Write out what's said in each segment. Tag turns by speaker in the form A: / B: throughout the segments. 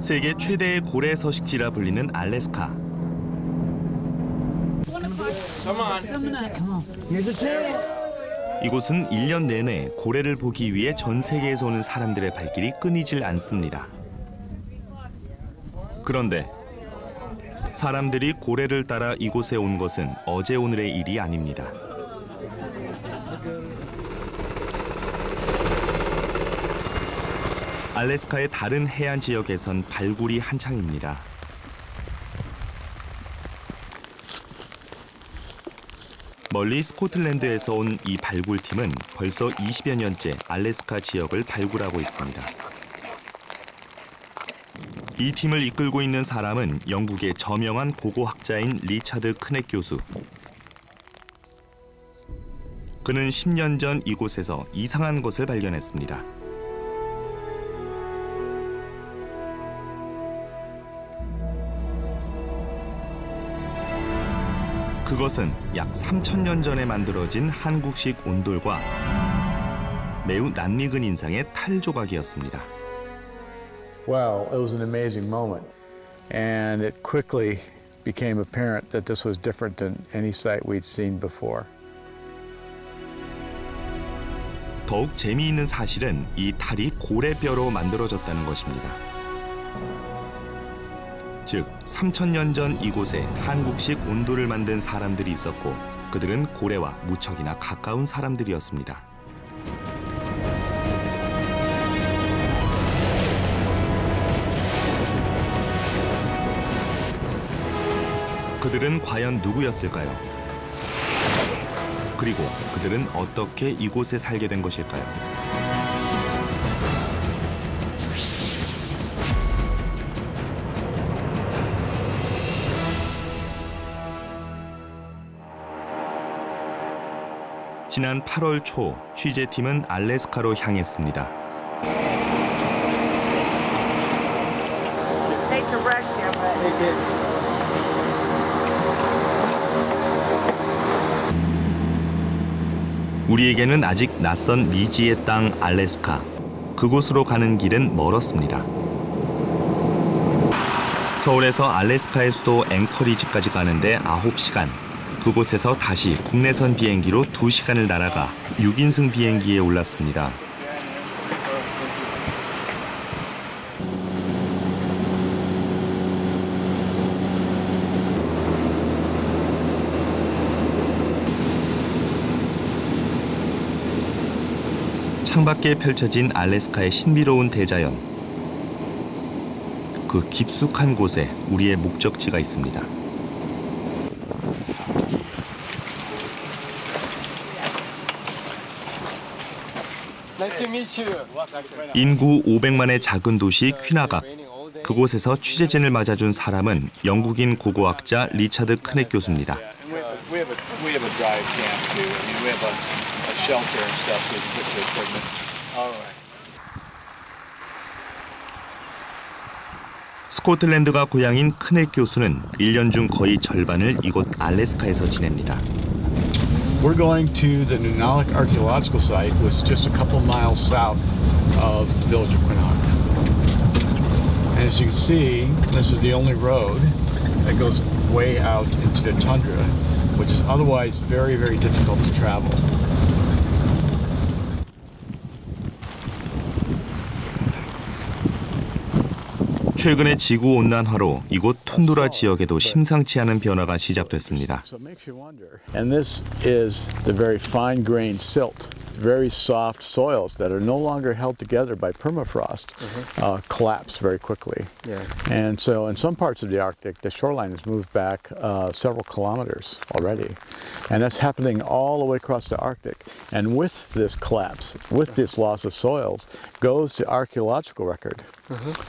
A: 세계 최대의 고래 서식지라 불리는 알래스카. 이곳은 1년 내내 고래를 보기 위해 전 세계에서 오는 사람들의 발길이 끊이질 않습니다. 그런데 사람들이 고래를 따라 이곳에 온 것은 어제 오늘의 일이 아닙니다. 알래스카의 다른 해안 지역에선 발굴이 한창입니다. 멀리 스코틀랜드에서 온 이 발굴팀은 벌써 20여 년째 알래스카 지역을 발굴하고 있습니다. 이 팀을 이끌고 있는 사람은 영국의 저명한 고고학자인 리차드 크넥 교수. 그는 10년 전 이곳에서 이상한 것을 발견했습니다. 그것은 약 3,000년 전에 만들어진 한국식 온돌과 매우 낯익은 인상의 탈 조각이었습니다.
B: Well, it was an amazing moment, and it quickly became apparent that this was different than any site we'd seen before.
A: 더욱 재미있는 사실은 이 탈이 고래뼈로 만들어졌다는 것입니다. 즉, 3,000년 전 이곳에 한국식 온돌을 만든 사람들이 있었고 그들은 고래와 무척이나 가까운 사람들이었습니다. 그들은 과연 누구였을까요? 그리고 그들은 어떻게 이곳에 살게 된 것일까요? 지난 8월 초 취재팀은 알래스카로 향했습니다. 우리에게는 아직 낯선 미지의 땅 알래스카. 그곳으로 가는 길은 멀었습니다. 서울에서 알래스카의 수도 앵커리지까지 가는데 9시간. 그곳에서 다시 국내선 비행기로 2시간을 날아가 6인승 비행기에 올랐습니다. 창밖에 펼쳐진 알래스카의 신비로운 대자연. 그 깊숙한 곳에 우리의 목적지가 있습니다. 인구 500만의 작은 도시 퀴나각. 그곳에서 취재진을 맞아준 사람은 영국인 고고학자 리차드 크넥 교수입니다. 스코틀랜드가 고향인 크넥 교수는 1년 중 거의 절반을 이곳 알래스카에서 지냅니다.
B: We're going to the Nunalak Archaeological Site, which is just a couple miles south of the village of Quinault. And as you can see, this is the only road that goes way out into the tundra, which is otherwise very, very difficult to travel.
A: 최근의 지구온난화로 이곳 툰드라 지역에도 심상치 않은 변화가 시작됐습니다.
B: And this is the very fine-grained silt. Very soft soils that are no longer held together by permafrost collapse very quickly. Yes. And so in some parts of the Arctic, the shoreline has moved back several kilometers already. And that's happening all the way across the Arctic. And with this collapse, with this loss of soils, goes the archaeological record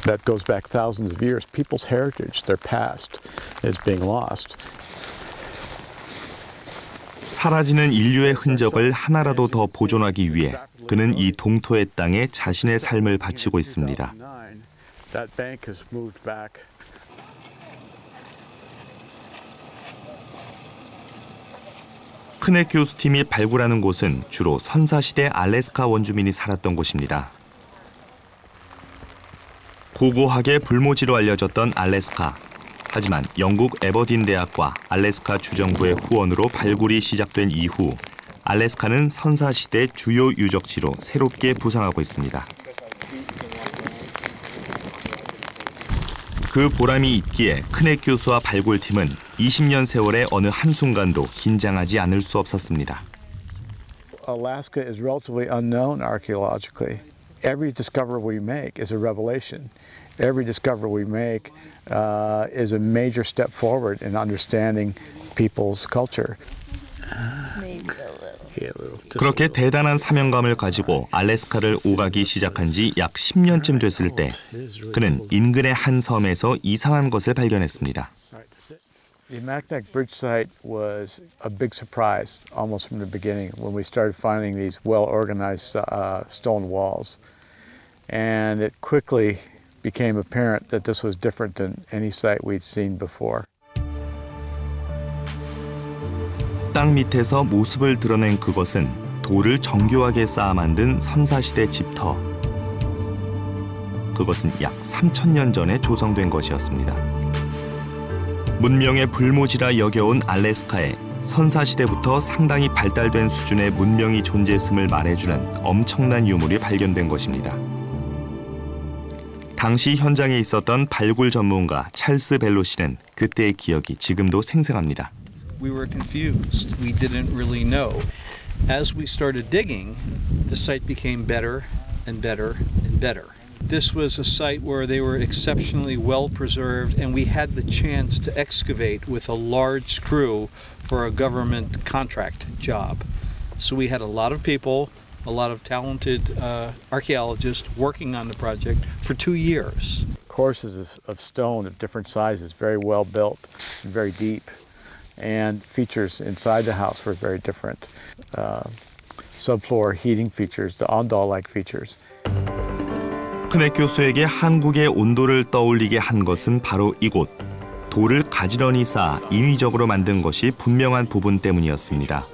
B: that goes back thousands of years. People's heritage, their past, is being lost.
A: 사라지는 인류의 흔적을 하나라도 더 보존하기 위해 그는 이 동토의 땅에 자신의 삶을 바치고 있습니다. 크넥 교수팀이 발굴하는 곳은 주로 선사시대 알래스카 원주민이 살았던 곳입니다. 고고하게 불모지로 알려졌던 알래스카. 하지만 영국 에버딘 대학과 알래스카 주정부의 후원으로 발굴이 시작된 이후 알래스카는 선사시대 주요 유적지로 새롭게 부상하고 있습니다. 그 보람이 있기에 크넥 교수와 발굴팀은 20년 세월의 어느 한순간도 긴장하지 않을 수 없었습니다.
B: Alaska is relatively unknown archaeologically. Every discovery we make is a revelation. Every discovery we make is a major step forward in understanding people's culture.
A: 그렇게 대단한 사명감을 가지고 알래스카를 오가기 시작한 지 약 10년쯤 됐을 때 그는 인근의 한 섬에서 이상한 것을 발견했습니다.
B: The Maknak Bridge site was a big surprise almost from the beginning when we started finding these well-organized stone walls. And it quickly became apparent that this was different than any site we'd seen before.
A: 땅 밑에서 모습을 드러낸 그것은 돌을 정교하게 쌓아 만든 선사시대 집터. 그것은 약 3,000년 전에 조성된 것이었습니다. 문명의 불모지라 여겨온 알래스카에 선사시대부터 상당히 발달된 수준의 문명이 존재했음을 말해주는 엄청난 유물이 발견된 것입니다. 당시 현장에 있었던 발굴 전문가 찰스 벨로 씨는 그때의 기억이 지금도 생생합니다.
C: We were confused. We didn't really know. As we started digging, the site became better and better and better. This was a site where they were exceptionally well preserved, and we had the chance to excavate with a large crew for a government contract job. So we had a lot of people, a lot of talented archaeologists working on the project for 2 years.
B: Courses of stone of different sizes, very well built and very deep. And features inside the house were very different. Subfloor heating features, the ondol-like features.
A: 크넥 교수에게 한국의 온도를 떠올리게 한 것은 바로 이곳. 돌을 가지런히 쌓아 인위적으로 만든 것이 분명한 부분 때문이었습니다.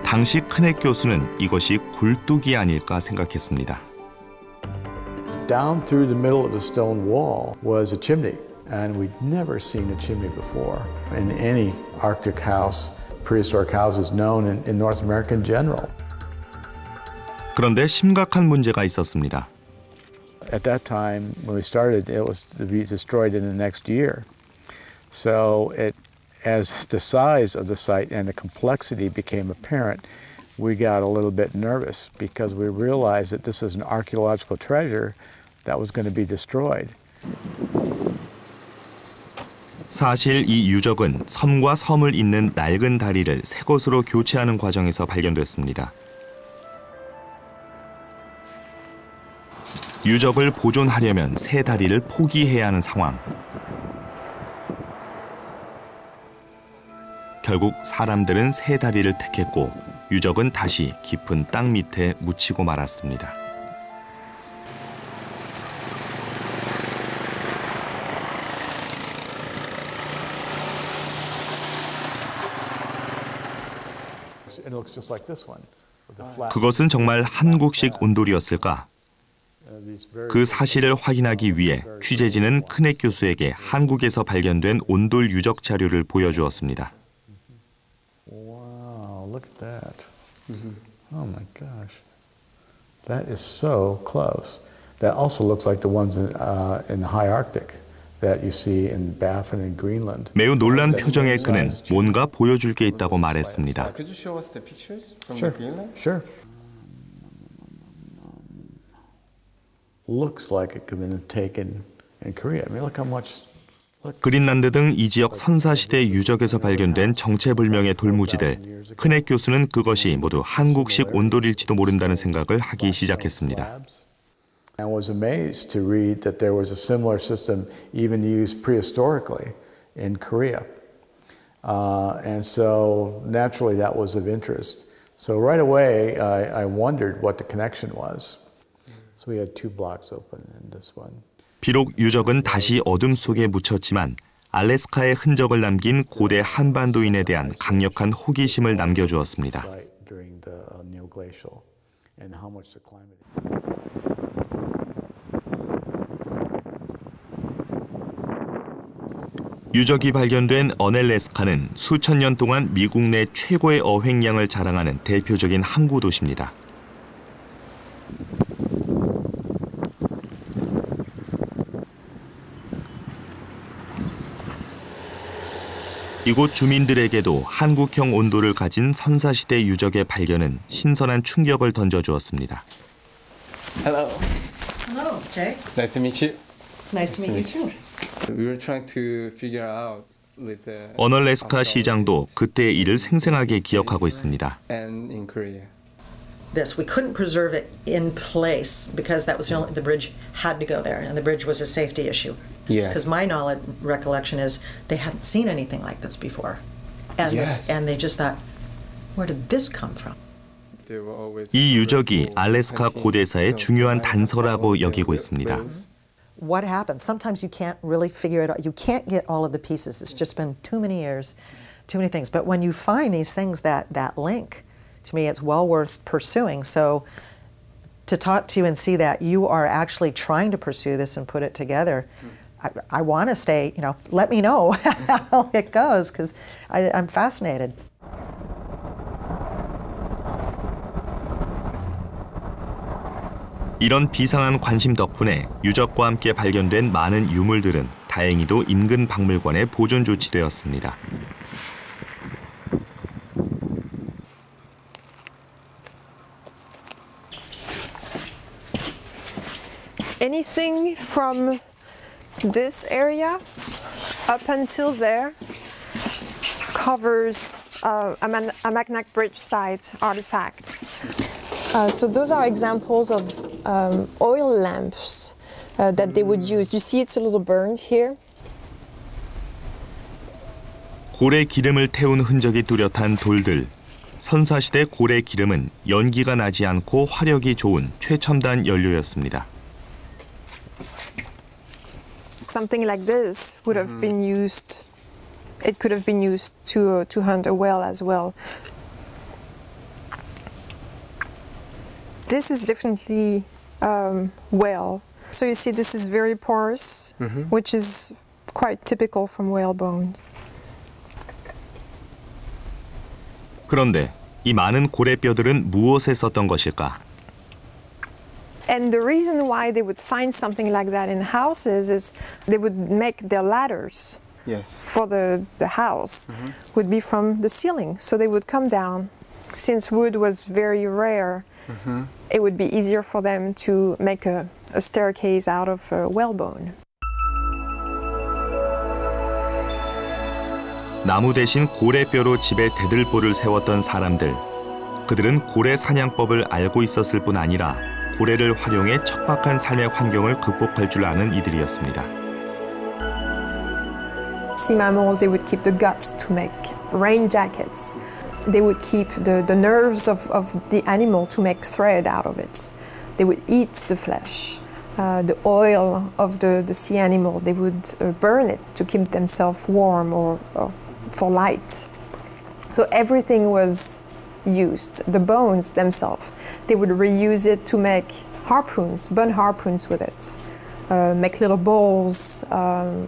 A: 당시 크넥 교수는 이것이 굴뚝이 아닐까 생각했습니다.
B: Down through the middle of the stone wall was a chimney. And we'd never seen a chimney before in any Arctic house, prehistoric houses known in North America in general.
A: 그런데 심각한 문제가 있었습니다.
B: At that time, when we started, it was to be destroyed in the next year. So as the size of the site and the complexity became apparent, we got a little bit nervous because we realized that this is an archaeological treasure that was going to be destroyed.
A: 사실 이 유적은 섬과 섬을 잇는 낡은 다리를 새 것으로 교체하는 과정에서 발견됐습니다. 유적을 보존하려면 새 다리를 포기해야 하는 상황. 결국 사람들은 새 다리를 택했고 유적은 다시 깊은 땅 밑에 묻히고 말았습니다. 그것은 정말 한국식 온돌이었을까? 그 사실을 확인하기 위해 취재진은 크넥 교수에게 한국에서 발견된 온돌 유적 자료를 보여주었습니다.
B: Wow, look at that. Oh my gosh. That is so close. That also looks like the ones in the high Arctic that you see in Baffin and Greenland.
A: 매우 놀란 표정의 그는 뭔가 보여줄 게 있다고 말했습니다.
D: Could you show us the pictures from
B: Sure.
D: Greenland?
B: Sure. Looks like it could have been taken in Korea. I mean, look how much.
A: 그린란드 등 이 지역 선사시대 유적에서 발견된 정체불명의 돌무지들. 크넥 교수는 그것이 모두 한국식 온돌일지도 모른다는 생각을 하기 시작했습니다.
B: I was amazed to read that there was a similar system even used prehistorically in Korea. And so naturally that was of interest. So right away I wondered what the connection was. So we had 2 blocks open in this one.
A: 비록 유적은 다시 어둠 속에 묻혔지만 알래스카의 흔적을 남긴 고대 한반도인에 대한 강력한 호기심을 남겨주었습니다. 유적이 발견된 어넬레스카는 수천 년 동안 미국 내 최고의 어획량을 자랑하는 대표적인 항구 도시입니다. 이곳 주민들에게도 한국형 온도를 가진 선사시대 유적의 발견은 신선한 충격을 던져주었습니다.
D: Hello.
E: Hello, Jay.
D: Nice to meet you.
E: Nice to meet you too.
D: We were trying to figure out with the
A: 어널레스카 시장도 그때의 일을 생생하게 기억하고 있습니다.
D: and in Korea.
E: This we couldn't preserve it in place because that was the bridge had to go there, and the bridge was a safety issue.
D: Yes.
E: Because my recollection is they hadn't seen anything like this before, and
D: Yes.
E: and they just thought, where did this come from?
D: They were always
A: 이 유적이 알래스카 고대사의 중요한 단서라고 여기고 있습니다.
E: What happened? Sometimes you can't really figure it out. You can't get all of the pieces. It's just been too many years, too many things. But when you find these things that link, to me, it's well worth pursuing. So to talk to you and see that you are actually trying to pursue this and put it together, I want to stay, let me know how it goes because I'm fascinated.
A: 이런 비상한 관심 덕분에 유적과 함께 발견된 많은 유물들은 다행히도 인근 박물관에 보존 조치되었습니다.
F: Anything from this area up until there covers a Maknak Bridge site artifact. So those are examples of oil lamps that they would use. You see it's a little burned here.
A: 고래 기름을 태운 흔적이 뚜렷한 돌들. 선사시대 고래 기름은 연기가 나지 않고 화력이 좋은 최첨단 연료였습니다.
F: Something like this would have been used. It could have been used to hunt a whale as well. This is definitely whale. So you see this is very porous, which is quite typical from whale bone.
A: 그런데 이 많은 고래뼈들은 무엇에 썼던 것일까?
F: And the reason why they would find something like that in houses is they would make their ladders for the house would be from the ceiling. So they would come down. Since wood was very rare, it would be easier for them to make a staircase out of whalebone.
A: 나무 대신 고래뼈로 집에 대들보를 세웠던 사람들. 그들은 고래 사냥법을 알고 있었을 뿐 아니라 고래를 활용해 척박한 삶의 환경을 극복할 줄 아는 이들이었습니다.
F: Sea mammals, they would keep the guts to make rain jackets. They would keep the nerves of the animal to make thread out of it. They would eat the flesh. The oil of the sea animal, they would burn it to keep themselves warm or for light. So everything was used. The bones themselves, they would reuse it to make harpoons, bone harpoons with it, make little bowls,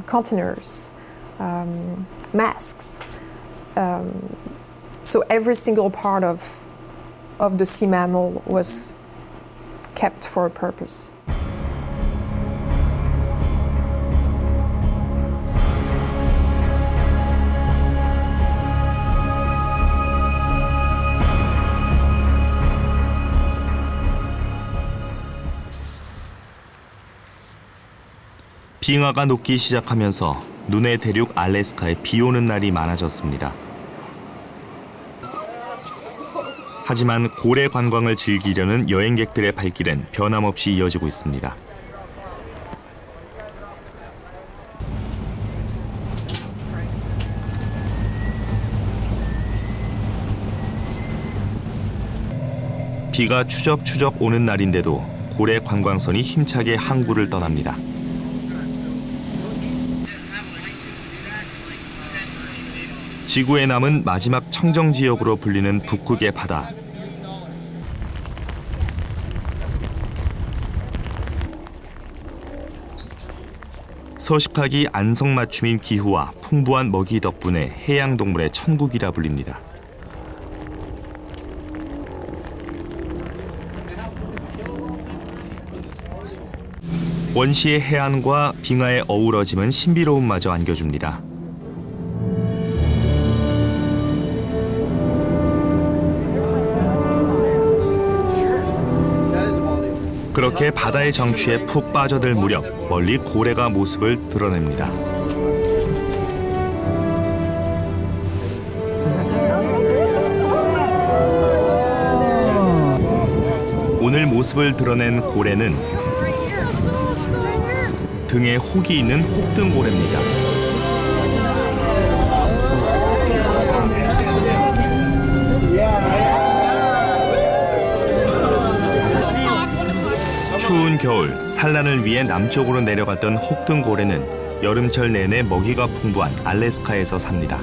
F: containers, masks. So every single part of the sea mammal was kept for a purpose.
A: 빙하가 녹기 시작하면서 눈의 대륙 알래스카에 비 오는 날이 많아졌습니다. 하지만 고래 관광을 즐기려는 여행객들의 발길은 변함없이 이어지고 있습니다. 비가 추적추적 오는 날인데도 고래 관광선이 힘차게 항구를 떠납니다. 지구에 남은 마지막 청정지역으로 불리는 북극의 바다. 서식하기 안성맞춤인 기후와 풍부한 먹이 덕분에 해양동물의 천국이라 불립니다. 원시의 해안과 빙하의 어우러짐은 신비로움마저 안겨줍니다. 그렇게 바다의 정취에 푹 빠져들 무렵 멀리 고래가 모습을 드러냅니다. 오늘 모습을 드러낸 고래는 등에 혹이 있는 혹등고래입니다. 추운 겨울 산란을 위해 남쪽으로 내려갔던 혹등고래는 여름철 내내 먹이가 풍부한 알래스카에서 삽니다.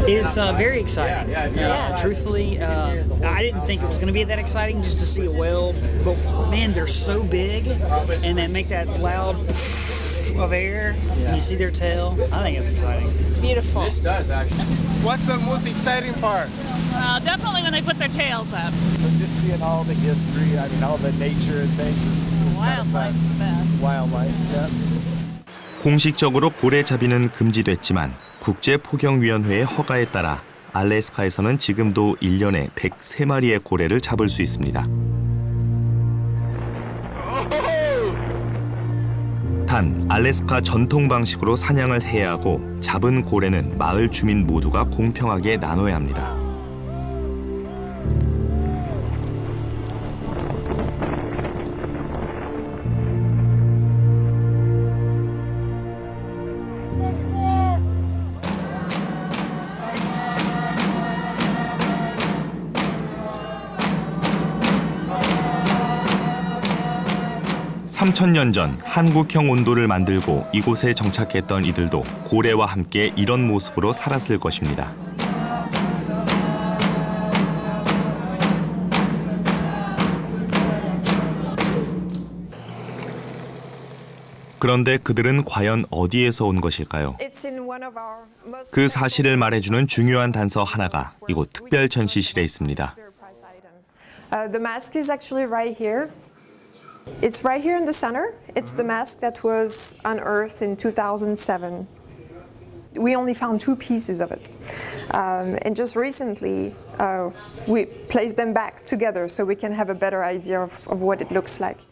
G: It's very exciting. Truthfully, I didn't think it was going to be that exciting just to see a whale, but man, they're so big and they make that loud of air. And you see their tail. I think it's exciting.
H: It's beautiful.
D: This does actually. What's the most exciting part?
H: Definitely when they put their tails up.
B: So just seeing all the history, I mean, all the nature and things is kind of fun.
H: Wildlife's the best.
B: Wildlife, yeah.
A: 공식적으로 고래잡이는 금지됐지만 국제포경위원회의 허가에 따라 알래스카에서는 지금도 1년에 103마리의 고래를 잡을 수 있습니다. 단, 알래스카 전통 방식으로 사냥을 해야 하고 잡은 고래는 마을 주민 모두가 공평하게 나눠야 합니다. (3000년) 전 한국형 온도를 만들고 이곳에 정착했던 이들도 고래와 함께 이런 모습으로 살았을 것입니다. 그런데 그들은 과연 어디에서 온 것일까요? 그 사실을 말해주는 중요한 단서 하나가 이곳 특별 전시실에 있습니다.
F: The mask is actually right here. It's right here in the center. It's the mask that was unearthed in 2007. We only found 2 pieces of it. And just recently, we placed them back together so we can have a better idea of what it looks like.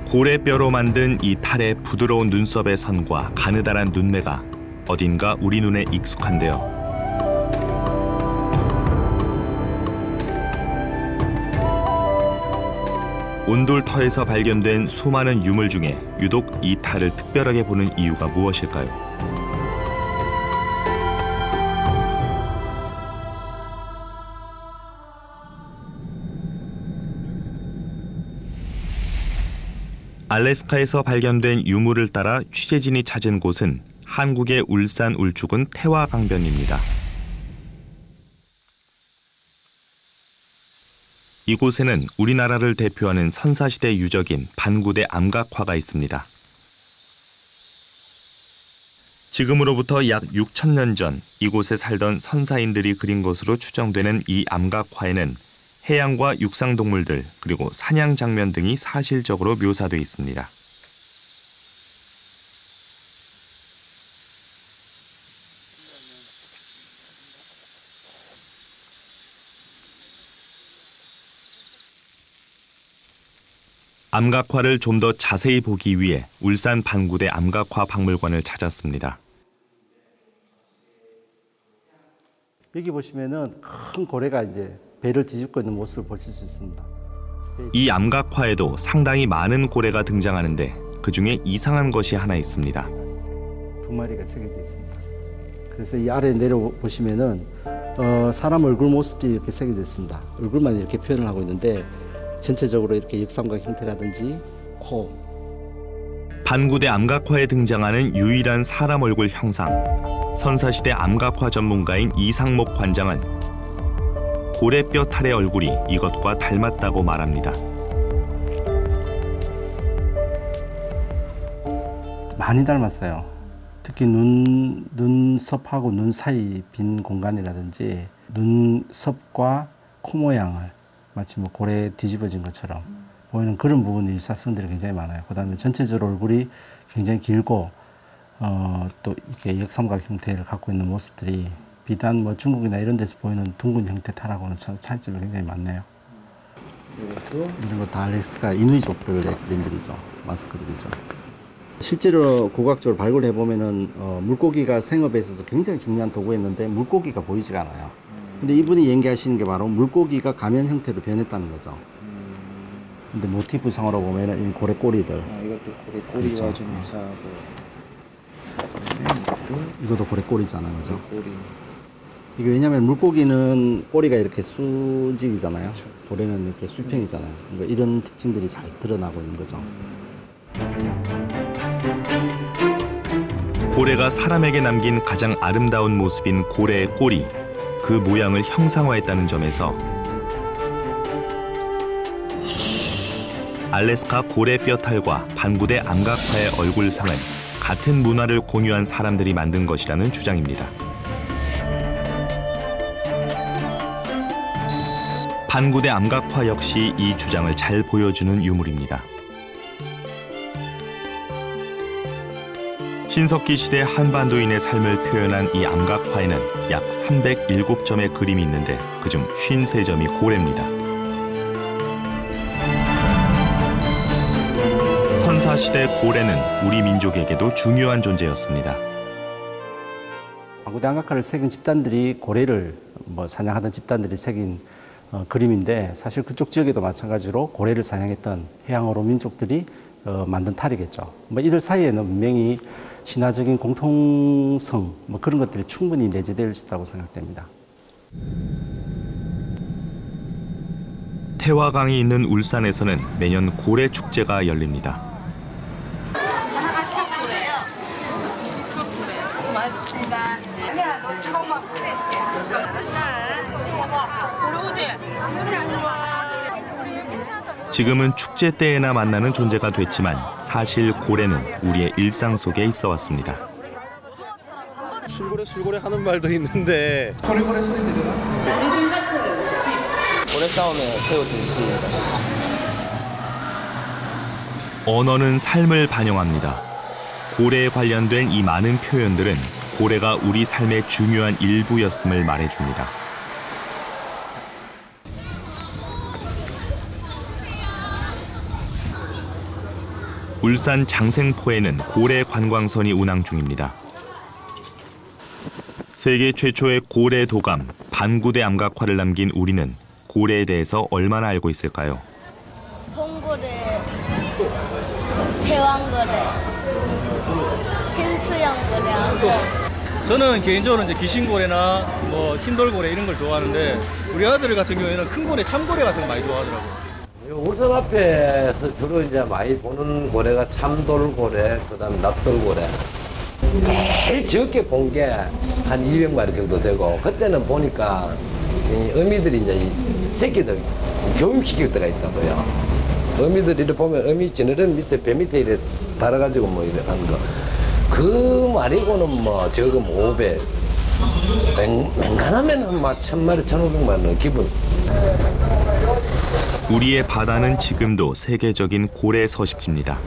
A: 고래뼈로 만든 이 탈의 부드러운 눈썹의 선과 가느다란 눈매가 어딘가 우리 눈에 익숙한데요. 온돌터에서 발견된 수많은 유물 중에 유독 이 탈을 특별하게 보는 이유가 무엇일까요? 알래스카에서 발견된 유물을 따라 취재진이 찾은 곳은 한국의 울산 울주군 태화강변입니다. 이곳에는 우리나라를 대표하는 선사시대 유적인 반구대 암각화가 있습니다. 지금으로부터 약 6000년 전 이곳에 살던 선사인들이 그린 것으로 추정되는 이 암각화에는 해양과 육상동물들 그리고 사냥 장면 등이 사실적으로 묘사되어 있습니다. 암각화를 좀 더 자세히 보기 위해 울산 반구대 암각화 박물관을 찾았습니다.
I: 여기 보시면은 큰 고래가 이제 배를 뒤집고 있는 모습을 보실 수 있습니다.
A: 이 암각화에도 상당히 많은 고래가 등장하는데 그중에 이상한 것이 하나 있습니다.
I: 2마리가 새겨져 있습니다. 그래서 이 아래 내려보시면은 사람 얼굴 모습들이 이렇게 새겨져 있습니다. 얼굴만 이렇게 표현을 하고 있는데 전체적으로 이렇게 역삼각 형태라든지 코.
A: 반구대 암각화에 등장하는 유일한 사람 얼굴 형상. 선사시대 암각화 전문가인 이상목 관장은 고래뼈 탈의 얼굴이 이것과 닮았다고 말합니다.
I: 많이 닮았어요. 특히 눈썹하고 눈 사이 빈 공간이라든지 눈썹과 코 모양을 마치 뭐 고래 뒤집어진 것처럼 보이는 그런 부분이 일사성들이 굉장히 많아요. 그다음에 전체적으로 얼굴이 굉장히 길고 또 이렇게 역삼각 형태를 갖고 있는 모습들이 비단 뭐 중국이나 이런 데서 보이는 둥근 형태 탈하고는 차이점이 굉장히 많네요. 이런 거 다 알래스카 이누이족들의 그림들이죠. 마스크들이죠. 실제로 고각적으로 발굴해 보면은 물고기가 생업에 있어서 굉장히 중요한 도구였는데 물고기가 보이지가 않아요. 근데 이분이 얘기하시는 게 바로 물고기가 가면 형태로 변했다는 거죠. 근데 모티프상으로 보면은 이 고래 꼬리들.
J: 이것도 고래 꼬리와 그렇죠. 좀 유사하고.
I: 이것도 고래 꼬리잖아요, 그죠?
J: 꼬리.
I: 이게 왜냐면 물고기는 꼬리가 이렇게 수직이잖아요. 그렇죠. 고래는 이렇게 수평이잖아요. 그러니까 이런 특징들이 잘 드러나고 있는 거죠.
A: 고래가 사람에게 남긴 가장 아름다운 모습인 고래의 꼬리, 그 모양을 형상화했다는 점에서 알래스카 고래 뼈탈과 반구대 암각화의 얼굴상은 같은 문화를 공유한 사람들이 만든 것이라는 주장입니다. 반구대 암각화 역시 이 주장을 잘 보여주는 유물입니다. 신석기 시대 한반도인의 삶을 표현한 이 암각화에는 약 307점의 그림이 있는데 그중 53점이 고래입니다. 선사시대 고래는 우리 민족에게도 중요한 존재였습니다.
I: 반구대 암각화를 새긴 집단들이 고래를 사냥하던 집단들이 새긴 그림인데 사실 그쪽 지역에도 마찬가지로 고래를 사냥했던 해양어로 민족들이 만든 탈이겠죠. 이들 사이에는 분명히 신화적인 공통성 그런 것들이 충분히 내재될 수 있다고 생각됩니다.
A: 태화강이 있는 울산에서는 매년 고래 축제가 열립니다. 지금은 축제 때에나 만나는 존재가 됐지만 사실 고래는 우리의 일상 속에 있어 왔습니다.
K: 술고래 하는 말도 있는데
L: 고래고래 소리 지르나?
M: 리듬 같은 집.
J: 고래 싸움에 새우 등심입니다.
A: 언어는 삶을 반영합니다. 고래에 관련된 이 많은 표현들은 고래가 우리 삶의 중요한 일부였음을 말해줍니다. 울산 장생포에는 고래 관광선이 운항 중입니다. 세계 최초의 고래 도감, 반구대 암각화를 남긴 우리는 고래에 대해서 얼마나 알고 있을까요?
N: 홍고래, 대왕고래, 흰수염고래.
K: 저는 개인적으로 이제 귀신고래나 흰돌고래 이런 걸 좋아하는데 우리 아들 같은 경우에는 큰 고래, 참고래 같은 거 많이 좋아하더라고요.
O: 울산 앞에서 주로 이제 많이 보는 고래가 참돌고래, 그다음 납돌고래. 제일 적게 본 게 한 200마리 정도 되고 그때는 보니까 이 어미들이 이제 새끼들 교육시킬 때가 있다고요. 어미들이 이렇게 보면 어미 지느러미 밑에 배 밑에 이렇게 달아가지고 이렇게 하는 거. 그 말이고는 적으면 500. 맹간하면 한 1000마리, 1500마리는 기본.
A: 우리의 바다는 지금도 세계적인 고래 서식지입니다.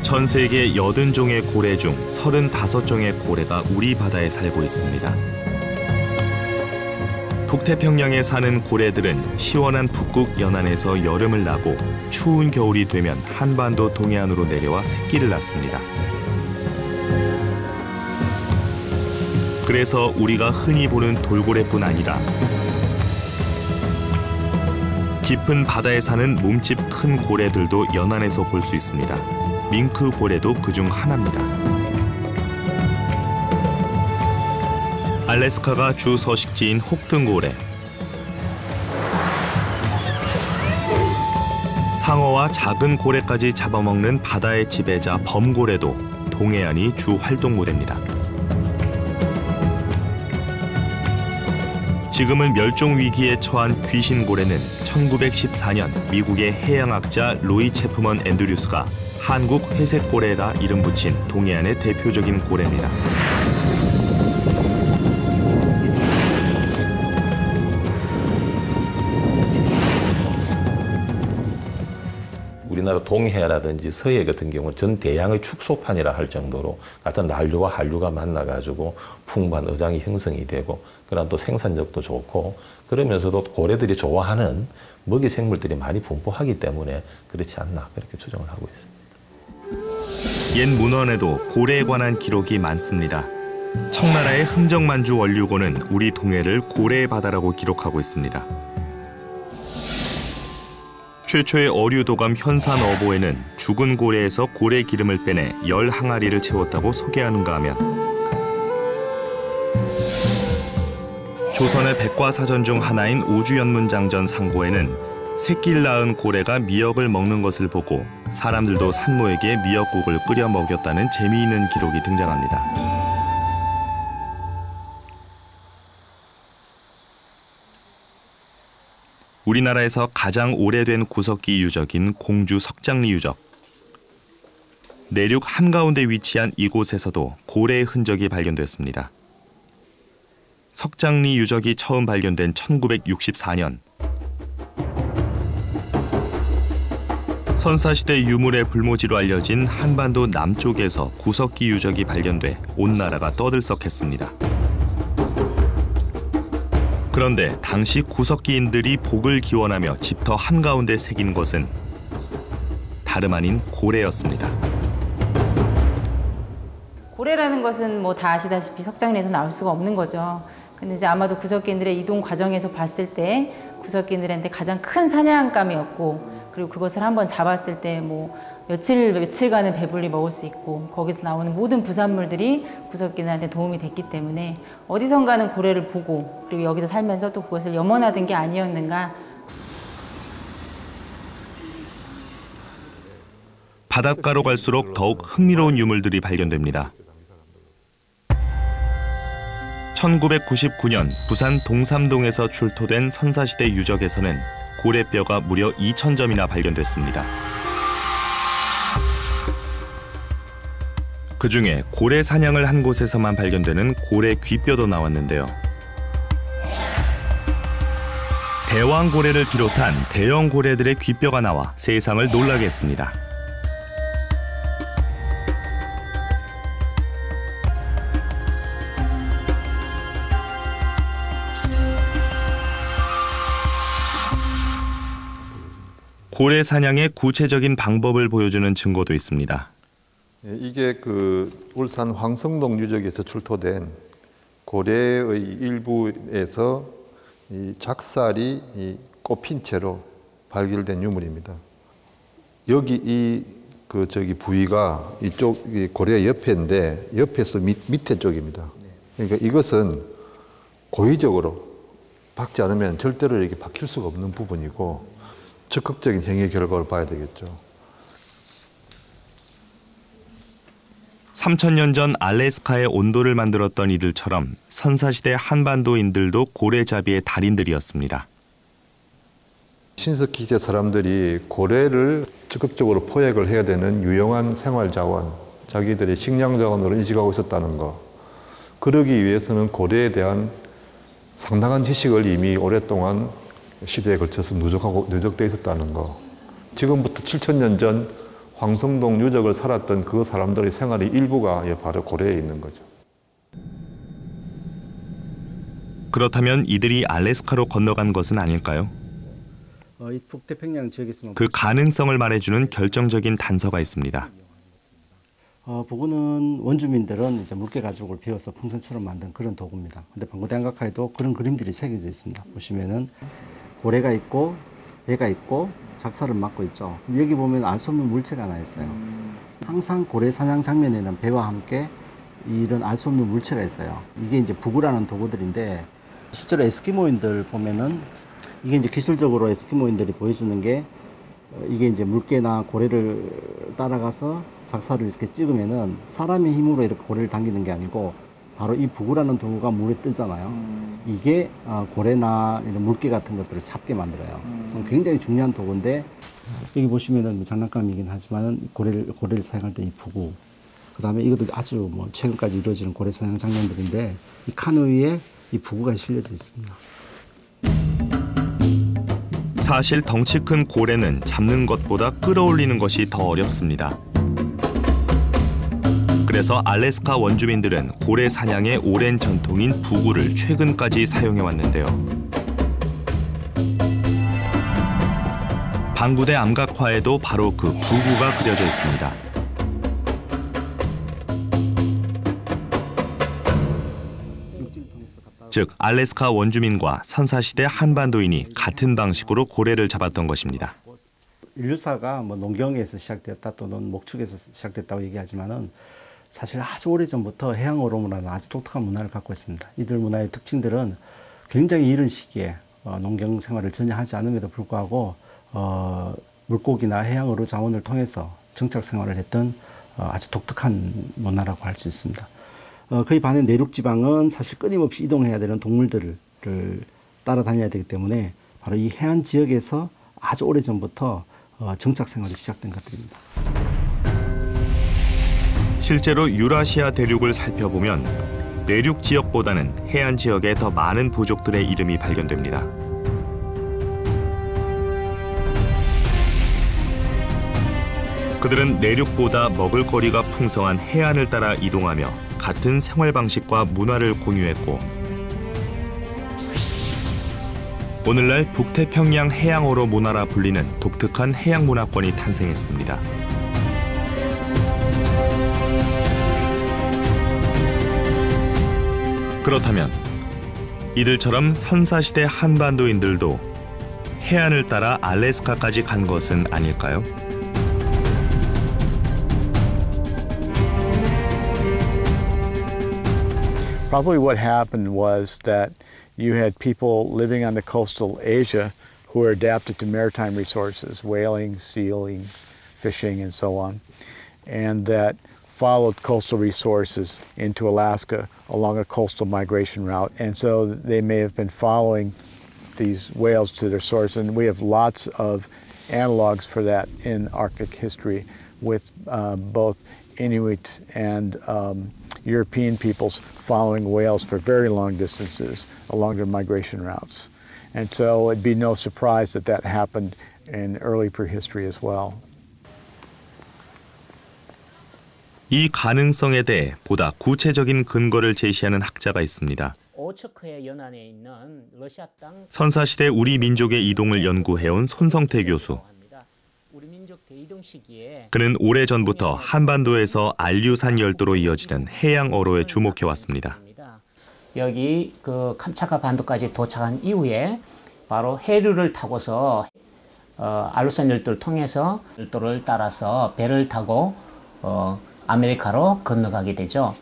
A: 전 세계 80종의 고래 중 35종의 고래가 우리 바다에 살고 있습니다. 북태평양에 사는 고래들은 시원한 북극 연안에서 여름을 나고 추운 겨울이 되면 한반도 동해안으로 내려와 새끼를 낳습니다. 그래서 우리가 흔히 보는 돌고래뿐 아니라 깊은 바다에 사는 몸집 큰 고래들도 연안에서 볼 수 있습니다. 밍크 고래도 그중 하나입니다. 알래스카가 주 서식지인 혹등고래. 상어와 작은 고래까지 잡아먹는 바다의 지배자 범고래도 동해안이 주 활동무대입니다. 지금은 멸종 위기에 처한 귀신고래는 1914년 미국의 해양학자 로이 체프먼 앤드류스가 한국 회색고래라 이름 붙인 동해안의 대표적인 고래입니다.
L: 우리나라 동해라든지 서해 같은 경우는 전 대양의 축소판이라 할 정도로 같은 난류와 한류가 만나가지고 풍부한 어장이 형성이 되고 그런 또 생산력도 좋고 그러면서도 고래들이 좋아하는 먹이 생물들이 많이 분포하기 때문에 그렇지 않나 그렇게 추정을 하고 있습니다.
A: 옛 문헌에도 고래에 관한 기록이 많습니다. 청나라의 흥정만주 원류고는 우리 동해를 고래의 바다라고 기록하고 있습니다. 최초의 어류도감 현산어보에는 죽은 고래에서 고래 기름을 빼내 10항아리를 채웠다고 소개하는가 하면 조선의 백과사전 중 하나인 오주연문장전 상고에는 새끼를 낳은 고래가 미역을 먹는 것을 보고 사람들도 산모에게 미역국을 끓여 먹였다는 재미있는 기록이 등장합니다. 우리나라에서 가장 오래된 구석기 유적인 공주 석장리 유적. 내륙 한가운데 위치한 이곳에서도 고래의 흔적이 발견됐습니다. 석장리 유적이 처음 발견된 1964년. 선사시대 유물의 불모지로 알려진 한반도 남쪽에서 구석기 유적이 발견돼 온 나라가 떠들썩했습니다. 그런데 당시 구석기인들이 복을 기원하며 집터 한가운데 새긴 것은 다름 아닌 고래였습니다.
P: 고래라는 것은 뭐 다 아시다시피 석장리에서 나올 수가 없는 거죠. 근데 이제 아마도 구석기인들의 이동 과정에서 봤을 때 구석기인들한테 가장 큰 사냥감이었고 그리고 그것을 한번 잡았을 때 뭐 며칠간은 배불리 먹을 수 있고 거기서 나오는 모든 부산물들이 구석기들한테 도움이 됐기 때문에 어디선가는 고래를 보고 그리고 여기서 살면서 또 그것을 염원하던 게 아니었는가.
A: 바닷가로 갈수록 더욱 흥미로운 유물들이 발견됩니다. 1999년 부산 동삼동에서 출토된 선사시대 유적에서는 고래뼈가 무려 2,000점이나 발견됐습니다. 그중에 고래 사냥을 한 곳에서만 발견되는 고래 귀뼈도 나왔는데요. 대왕고래를 비롯한 대형 고래들의 귀뼈가 나와 세상을 놀라게 했습니다. 고래 사냥의 구체적인 방법을 보여주는 증거도 있습니다.
Q: 이게 그 울산 황성동 유적에서 출토된 고래의 일부에서 이 작살이 꼽힌 채로 발견된 유물입니다. 여기 저기 부위가 이쪽 고래 옆에인데 옆에서 밑에 쪽입니다. 그러니까 이것은 고의적으로 박지 않으면 절대로 이렇게 박힐 수가 없는 부분이고 적극적인 행위 결과를 봐야 되겠죠.
A: 3,000년 전 알래스카의 온도를 만들었던 이들처럼 선사시대 한반도인들도 고래잡이의 달인들이었습니다.
Q: 신석기 시대 사람들이 고래를 적극적으로 포획을 해야 되는 유용한 생활자원, 자기들의 식량자원으로 인식하고 있었다는 것. 그러기 위해서는 고래에 대한 상당한 지식을 이미 오랫동안 시대에 걸쳐서 누적되어 있었다는 것. 지금부터 7,000년 전 황성동 유적을 살았던 그 사람들의 생활의 일부가 바로 고래에 있는 거죠.
A: 그렇다면 이들이 알래스카로 건너간 것은 아닐까요?
I: 이 북태평양 지역에서만
A: 그 가능성을 말해주는 결정적인 단서가 있습니다.
I: 보고는 원주민들은 이제 물개 가죽을 베어서 풍선처럼 만든 그런 도구입니다. 근데 방구대왕각화에도 그런 그림들이 새겨져 있습니다. 보시면은 고래가 있고 배가 있고 작사를 맡고 있죠. 여기 보면 알 수 없는 물체가 하나 있어요. 항상 고래 사냥 장면에는 배와 함께 이런 알 수 없는 물체가 있어요. 이게 이제 부구라는 도구들인데 실제로 에스키모인들 보면은 이게 이제 기술적으로 에스키모인들이 보여주는 게 이게 이제 물개나 고래를 따라가서 작사를 이렇게 찍으면은 사람의 힘으로 이렇게 고래를 당기는 게 아니고 바로 이 부구라는 도구가 물에 뜨잖아요. 이게 고래나 이런 물개 같은 것들을 잡게 만들어요. 굉장히 중요한 도구인데 여기 보시면은 장난감이긴 하지만 고래를 사용할 때 이 부구, 그 다음에 이것도 아주 뭐 최근까지 이루어지는 고래 사냥 장면들인데 이 카누 위에 이 부구가 실려져 있습니다.
A: 사실 덩치 큰 고래는 잡는 것보다 끌어올리는 것이 더 어렵습니다. 그래서 알래스카 원주민들은 고래 사냥의 오랜 전통인 부구를 최근까지 사용해 왔는데요. 방구대 암각화에도 바로 그 부구가 그려져 있습니다. 즉 알래스카 원주민과 선사시대 한반도인이 같은 방식으로 고래를 잡았던 것입니다.
I: 인류사가 뭐 농경에서 시작되었다 또는 목축에서 시작됐다고 얘기하지만은 사실 아주 오래전부터 해양 어로문화는 아주 독특한 문화를 갖고 있습니다. 이들 문화의 특징들은 굉장히 이른 시기에 농경 생활을 전혀 하지 않음에도 불구하고 물고기나 해양 어로 자원을 통해서 정착 생활을 했던 아주 독특한 문화라고 할 수 있습니다. 그에 반해 내륙 지방은 사실 끊임없이 이동해야 되는 동물들을 따라다녀야 되기 때문에 바로 이 해안 지역에서 아주 오래전부터 정착 생활이 시작된 것들입니다.
A: 실제로 유라시아 대륙을 살펴보면 내륙 지역보다는 해안 지역에 더 많은 부족들의 이름이 발견됩니다. 그들은 내륙보다 먹을거리가 풍성한 해안을 따라 이동하며 같은 생활 방식과 문화를 공유했고 오늘날 북태평양 해양어로 문화라 불리는 독특한 해양 문화권이 탄생했습니다. 그렇다면 이들처럼 선사시대 한반도인들도 해안을 따라 알래스카까지 간 것은 아닐까요?
B: Probably what happened was that you had people living on the coastal Asia who were adapted to maritime resources, whaling, sealing, fishing, and so on, and that followed coastal resources into Alaska along a coastal migration route. And so they may have been following these whales to their source, and we have lots of analogs for that in Arctic history with both Inuit and European peoples following whales for very long distances along their migration routes. And so it'd be no surprise that that happened in early prehistory as well.
A: 이 가능성에 대해 보다 구체적인 근거를 제시하는 학자가 있습니다.
R: 오츠크해 연안에 있는 러시아 땅
A: 선사시대 우리 민족의 이동을 연구해온 손성태 교수. 그는 오래전부터 한반도에서 알류산 열도로 이어지는 해양 어로에 주목해왔습니다.
R: 여기 그 캄차카 반도까지 도착한 이후에 바로 해류를 타고서 알류산 열도를 통해서 열도를 따라서 배를 타고 아메리카로 건너가게 되죠.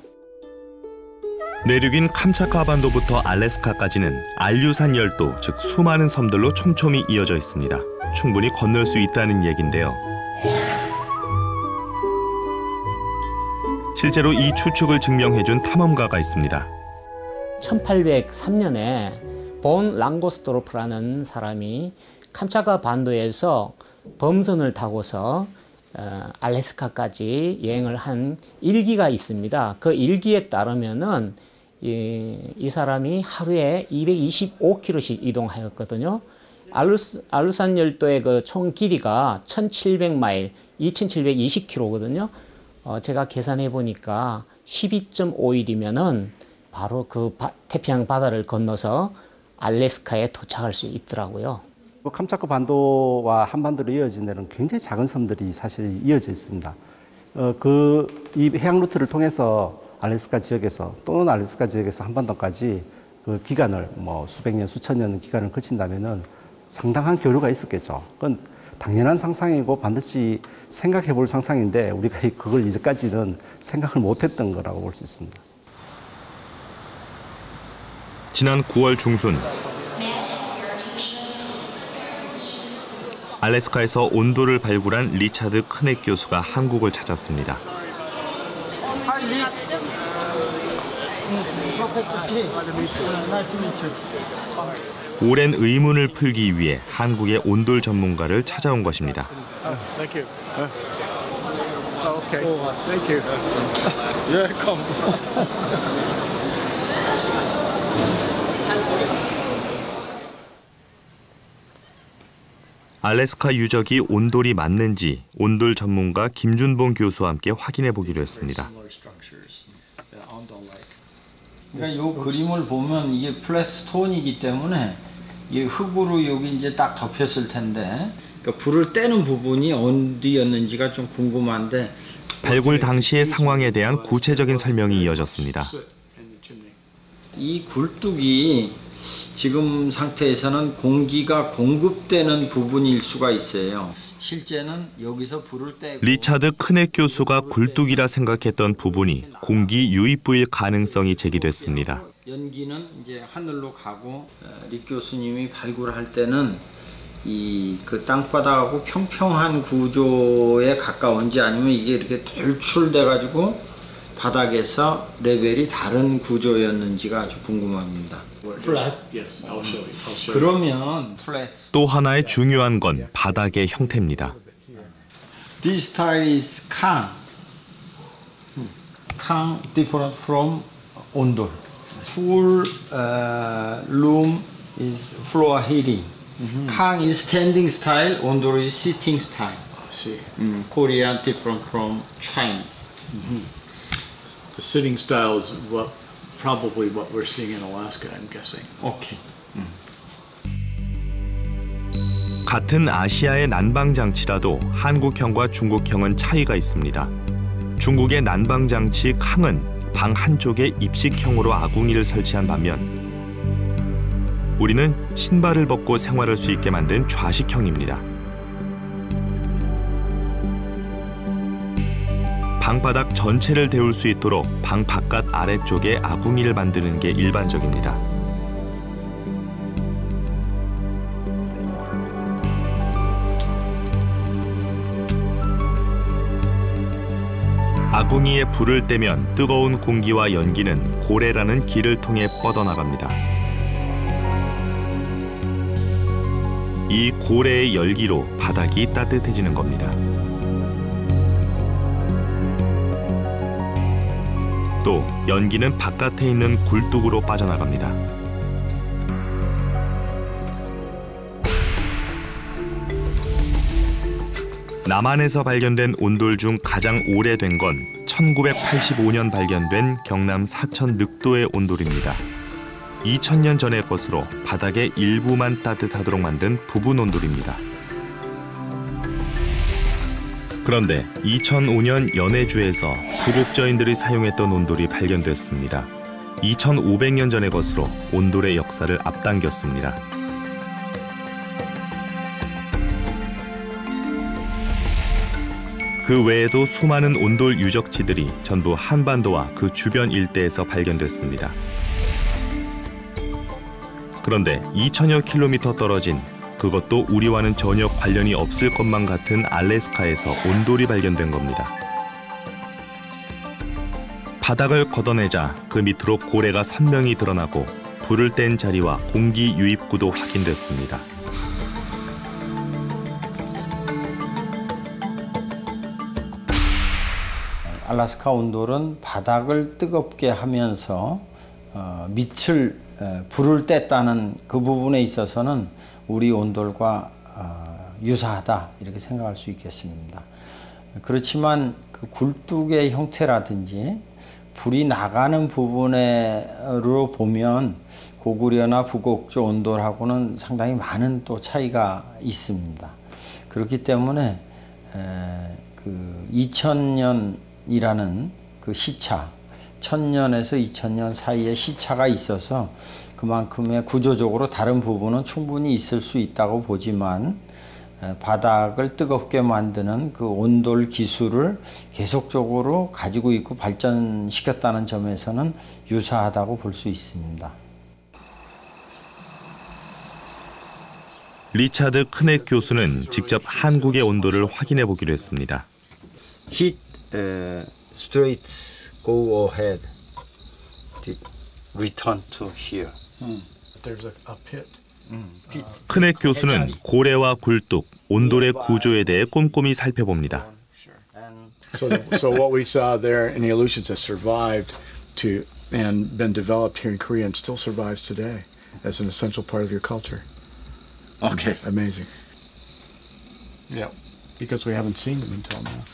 A: 내륙인 캄차카 반도부터 알래스카까지는 알류산 열도, 즉 수많은 섬들로 촘촘히 이어져 있습니다. 충분히 건널 수 있다는 얘긴데요. 실제로 이 추측을 증명해준 탐험가가 있습니다.
R: 1803년에 본 랑고스도르프라는 사람이 캄차카 반도에서 범선을 타고서 알래스카까지 여행을 한 일기가 있습니다. 그 일기에 따르면은 이 사람이 하루에 225km씩 이동하였거든요. 알루산 열도의 그 총 길이가 1700마일, 2720km거든요. 제가 계산해 보니까 12.5일이면은 바로 그 태평양 바다를 건너서 알래스카에 도착할 수 있더라고요.
I: 캄차카 반도와 한반도로 이어진 데는 굉장히 작은 섬들이 사실 이어져 있습니다. 이 해양 루트를 통해서 알래스카 지역에서 또는 알래스카 지역에서 한반도까지 그 기간을 뭐 수백 년, 수천 년 기간을 거친다면은 상당한 교류가 있었겠죠. 그건 당연한 상상이고 반드시 생각해 볼 상상인데 우리가 그걸 이제까지는 생각을 못했던 거라고 볼 수 있습니다.
A: 지난 9월 중순 알래스카에서 온도를 발굴한 리차드 크넥 교수가 한국을 찾았습니다. 오랜 의문을 풀기 위해 한국의 온돌 전문가를 찾아온 것입니다. 알래스카 유적이 온돌이 맞는지 온돌 전문가 김준봉 교수와 함께 확인해 보기로 했습니다.
S: 그러니까 이 그림을 보면 이게 플랫스톤이기 때문에 이 흙으로 여기 이제 딱 덮였을 텐데, 그러니까 불을 떼는 부분이 어디였는지가 좀 궁금한데.
A: 발굴 당시의 상황에 대한 구체적인 설명이 이어졌습니다.
S: 이 굴뚝이 지금 상태에서는 공기가 공급되는 부분일 수가 있어요. 실제는 여기서 불을 떼고.
A: 리차드 크넥 교수가 굴뚝이라 생각했던 부분이 공기 유입부일 가능성이 제기됐습니다.
S: 연기는 이제 하늘로 가고, 리 교수님이 발굴할 때는 이 그 땅바닥하고 평평한 구조에 가까운지 아니면 이게 이렇게 돌출돼 가지고 바닥에서 레벨이 다른 구조였는지가 아주 궁금합니다. 그러면
A: 또 하나의 중요한 건 바닥의 형태입니다.
S: This tile is kang. Kang different from ondol. Full room is floor heating. Kang is standing style, ondol is sitting style. Korea different from Chinese.
B: The sitting style is probably what we're seeing in Alaska, I'm guessing.
S: Okay.
A: 같은 아시아의 난방 장치라도 한국형과 중국형은 차이가 있습니다. 중국의 난방 장치 캉은 방 한쪽에 입식형으로 아궁이를 설치한 반면 우리는 신발을 벗고 생활할 수 있게 만든 좌식형입니다. 방바닥 전체를 데울 수 있도록 방 바깥 아래쪽에 아궁이를 만드는 게 일반적입니다. 아궁이에 불을 떼면 뜨거운 공기와 연기는 고래라는 길을 통해 뻗어나갑니다. 이 고래의 열기로 바닥이 따뜻해지는 겁니다. 또 연기는 바깥에 있는 굴뚝으로 빠져나갑니다. 남한에서 발견된 온돌 중 가장 오래된 건 1985년 발견된 경남 사천 늑도의 온돌입니다. 2000년 전의 것으로 바닥의 일부만 따뜻하도록 만든 부분 온돌입니다. 그런데 2005년 연해주에서 부국저인들이 사용했던 온돌이 발견됐습니다. 2500년 전의 것으로 온돌의 역사를 앞당겼습니다. 그 외에도 수많은 온돌 유적지들이 전부 한반도와 그 주변 일대에서 발견됐습니다. 그런데 2000여 킬로미터 떨어진 그것도 우리와는 전혀 관련이 없을 것만 같은 알래스카에서 온돌이 발견된 겁니다. 바닥을 걷어내자 그 밑으로 고래가 선명히 드러나고 불을 뗀 자리와 공기 유입구도 확인됐습니다.
S: 알래스카 온돌은 바닥을 뜨겁게 하면서 불을 뗐다는 그 부분에 있어서는 우리 온돌과 유사하다 이렇게 생각할 수 있겠습니다. 그렇지만 그 굴뚝의 형태라든지 불이 나가는 부분으로 보면 고구려나 북옥조 온돌하고는 상당히 많은 또 차이가 있습니다. 그렇기 때문에 그 2000년이라는 그 시차, 1000년에서 2000년 사이에 시차가 있어서 그만큼의 구조적으로 다른 부분은 충분히 있을 수 있다고 보지만 바닥을 뜨겁게 만드는 그 온돌 기술을 계속적으로 가지고 있고 발전시켰다는 점에서는 유사하다고 볼 수 있습니다.
A: 리차드 크넥 교수는 직접 한국의 온도를 확인해 보기로 했습니다.
S: Heat straight go ahead. Return to here.
B: There's a pit.
A: 크넥 교수는 고래와 굴뚝, 온돌의 구조에 대해 꼼꼼히 살펴봅니다.
B: So what we saw there in the Aleutians has survived to and been developed here in Korea and still survives today as an essential part of your culture.
S: Okay.
B: Amazing. Yeah, because we haven't seen them until now.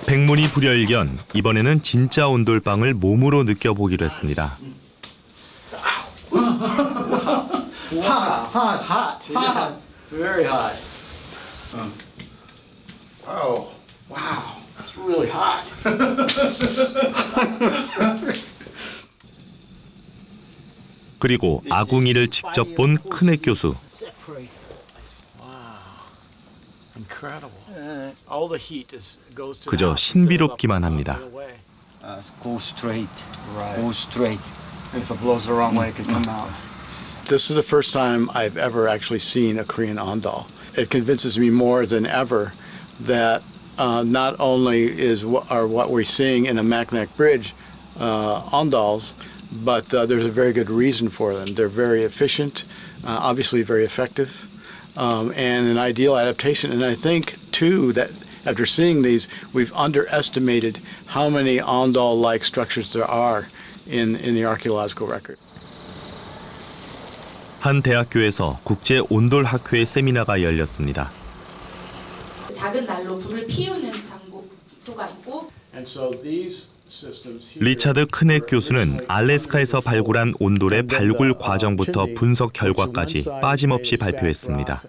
A: 백문이 불여일견, 이번에는 진짜 온돌방을 몸으로 느껴보기로 했습니다.
B: Hot. Very hot. Oh, wow. It's really hot.
A: 그리고 아궁이를 직접 본 크넥 교수. 그저 신비롭기만 합니다.
S: Go straight. Go straight.
B: If it blows the wrong way, it can come out. This is the first time I've ever actually seen a Korean ondol. It convinces me more than ever that not only are what we're seeing in a Mackinac Bridge ondols, but there's a very good reason for them. They're very efficient, obviously very effective, and an ideal adaptation. And I think, too, that after seeing these, we've underestimated how many ondol-like structures there are in the archaeological record.
A: 한 대학교에서 국제 온돌 학회의 세미나가 열렸습니다.
M: 작은 난로 불을 피우는 장소가 있고.
A: 리차드 크넥 교수는 알래스카에서 발굴한 온돌의 발굴 과정부터 분석 결과까지 빠짐없이 발표했습니다.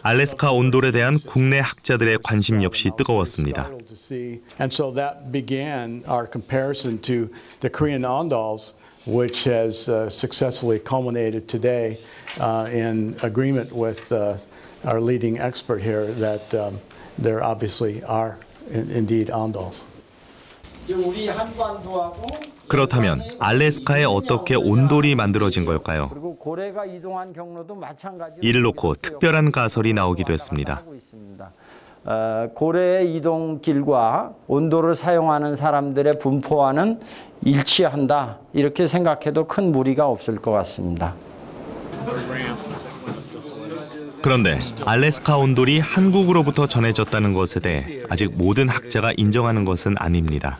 A: 알래스카 온돌에 대한 국내 학자들의 관심 역시 뜨거웠습니다.
B: And so that began our comparison to the Korean ondals, which has successfully culminated today in agreement with our leading expert here that there obviously are indeed ondals.
A: 그렇다면 알래스카에 어떻게 온돌이 만들어진 걸까요? 이를 놓고 특별한 가설이 나오기도 했습니다.
S: 고래의 이동길과 온도를 사용하는 사람들의 분포와는 일치한다. 이렇게 생각해도 큰 무리가 없을 것 같습니다.
A: 그런데 알래스카 온돌이 한국으로부터 전해졌다는 것에 대해 아직 모든 학자가 인정하는 것은 아닙니다.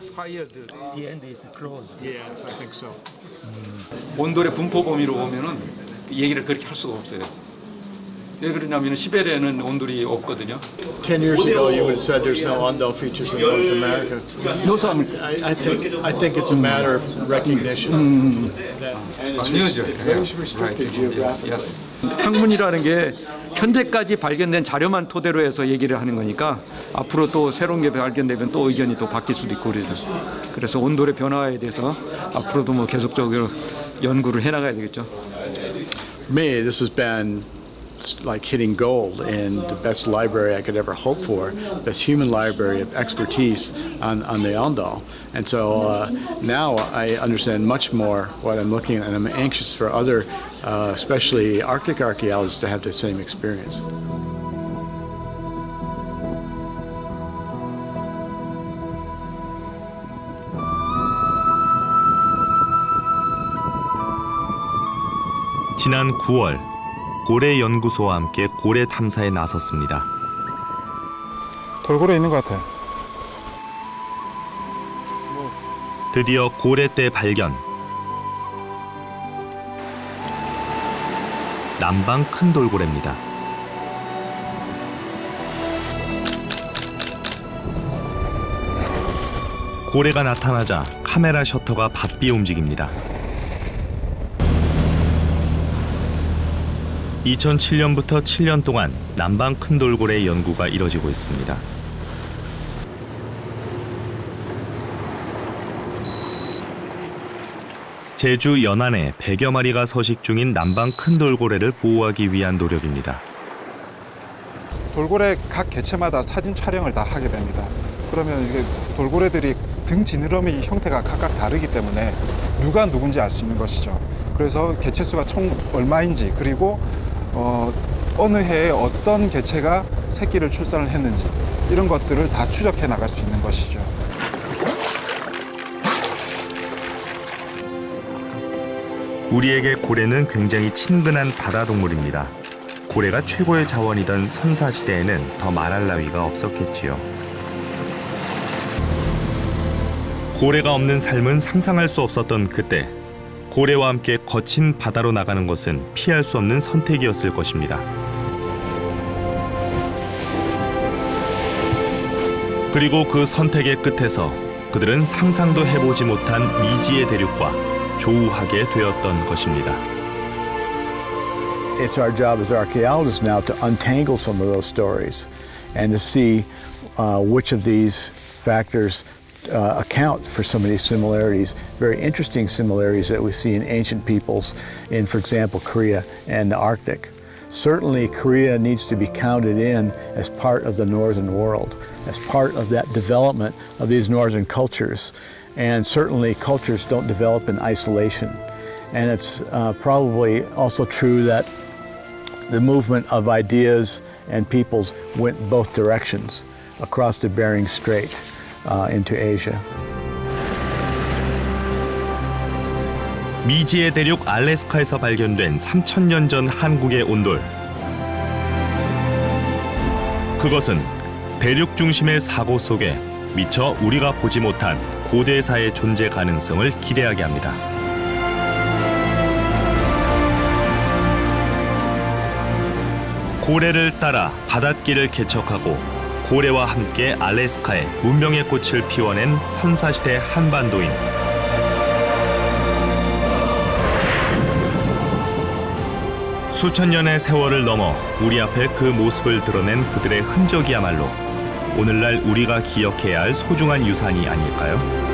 T: 온돌의 분포 범위로 보면은 얘기를 그렇게 할 수가 없어요. 왜 그러냐면 시베리아는 온돌이 없거든요.
B: 10 years ago, you would have said there's no ondol features in North America.
T: No, sir.
B: I think it's a matter of recognition.
T: 아니죠. 학문이라는 게 현재까지 발견된 자료만 토대로 해서 얘기를 하는 거니까 앞으로 또 새로운 게 발견되면 또 의견이 또 바뀔 수도 있고 그러죠. 그래서 온돌의 변화에 대해서 앞으로도 뭐 계속적으로 연구를 해나가야 되겠죠.
B: For me, this has been like hitting gold and the best library I could ever hope for, best human library of expertise on the ondol. And so now I understand much more what I'm looking at, and I'm anxious for other, especially Arctic archaeologists, to have the same experience.
A: 지난 9월 고래 연구소와 함께 고래 탐사에 나섰습니다.
U: 돌고래 있는 것 같아.
A: 드디어 고래떼 발견. 남방 큰 돌고래입니다. 고래가 나타나자 카메라 셔터가 바삐 움직입니다. 2007년부터 7년 동안 남방 큰 돌고래 연구가 이뤄지고 있습니다. 제주 연안에 100여 마리가 서식 중인 남방 큰 돌고래를 보호하기 위한 노력입니다.
U: 돌고래 각 개체마다 사진 촬영을 다 하게 됩니다. 그러면 이게 돌고래들이 등 지느러미 형태가 각각 다르기 때문에 누가 누군지 알 수 있는 것이죠. 그래서 개체 수가 총 얼마인지, 그리고 어느 해에 어떤 개체가 새끼를 출산을 했는지, 이런 것들을 다 추적해 나갈 수 있는 것이죠.
A: 우리에게 고래는 굉장히 친근한 바다 동물입니다. 고래가 최고의 자원이던 선사시대에는 더 말할 나위가 없었겠지요. 고래가 없는 삶은 상상할 수 없었던 그때, 고래와 함께 거친 바다로 나가는 것은 피할 수 없는 선택이었을 것입니다. 그리고 그 선택의 끝에서 그들은 상상도 해보지 못한 미지의 대륙과 조우하게 되었던 것입니다.
B: It's our job as archaeologists now to untangle some of those stories and to see which of these factors account for some of these similarities, very interesting similarities that we see in ancient peoples in, for example, Korea and the Arctic. Certainly, Korea needs to be counted in as part of the northern world, as part of that development of these northern cultures. And certainly, cultures don't develop in isolation. And it's probably also true that the movement of ideas and peoples went both directions across the Bering Strait into Asia.
A: 미지의 대륙 알래스카에서 발견된 3,000년 전 한국의 온돌. 그것은 대륙 중심의 사고 속에 미처 우리가 보지 못한 고대사의 존재 가능성을 기대하게 합니다. 고래를 따라 바닷길을 개척하고 고래와 함께 알래스카에 문명의 꽃을 피워낸 선사시대 한반도인. 수천 년의 세월을 넘어 우리 앞에 그 모습을 드러낸 그들의 흔적이야말로 오늘날 우리가 기억해야 할 소중한 유산이 아닐까요?